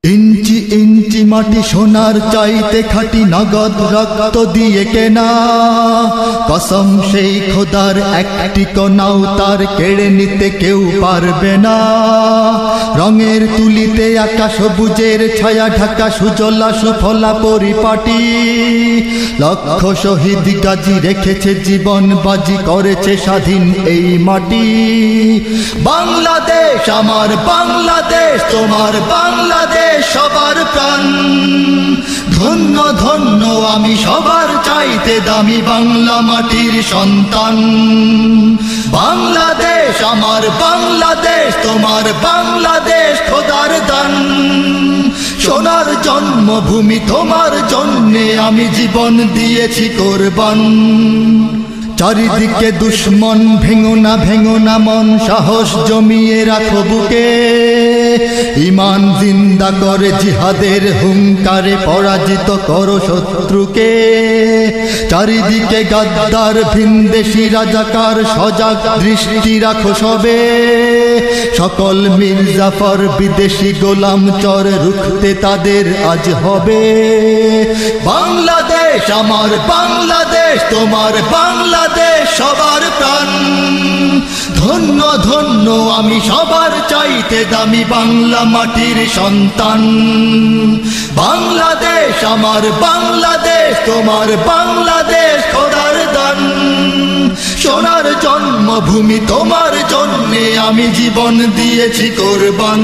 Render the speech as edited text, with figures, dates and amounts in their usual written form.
ইঞ্চি ইঞ্চি মাটি সোনার চাইতে খাঁটি, নগদ রক্ত দিয়ে কেনা। কসম সেই খোদার একটি কণাও তার কেড়ে নিতে কেউ পারবে না। রঙের তুলিতে আঁকা সবুজের ছায়া ঢাকা সুজলা সুফলা পরিপাটি। লক্ষ শহীদ গাজী রেখেছে জীবন বাজি, করেছে স্বাধীন এই মাটি। বাংলাদেশ আমার বাংলাদেশ, তোমার বাংলাদেশ সবার প্রাণ। ধন্য ধন্য আমি সবার চাইতে দামি বাংলা মাটির সন্তান। বাংলাদেশ আমার বাংলাদেশ, তোমার বাংলাদেশ খোদার দান। সোনার জন্মভূমি তোমার জন্যে আমি জীবন দিয়েছি কোরবান। চারিদিকে দুশ্মন, ভেঙো না মন, সাহস জমিয়ে রাখো বুকে। ঈমান জিন্দা করে জিহাদের হুঙ্কারে পরাজিত করো শত্রুকে। চারিদিকে গাদ্দার ভিনদেশী রাজাকার, সজাগ দৃষ্টি রাখো সবে। সকল মির্জাফর বিদেশি গোলাম চর, রুখতে তাদের আজ হবে। বাংলাদেশ আমার বাংলাদেশ, তোমার বাংলাদেশ সবার প্রাণ। ধন্য ধন্য আমি সবার চাইতে দামি বাংলা মাটির সন্তান। বাংলাদেশ আমার বাংলাদেশ, তোমার বাংলাদেশ খোদার দান। সোনার জন্মভূমি তোমার জন্যে আমি জীবন দিয়েছি কোরবান।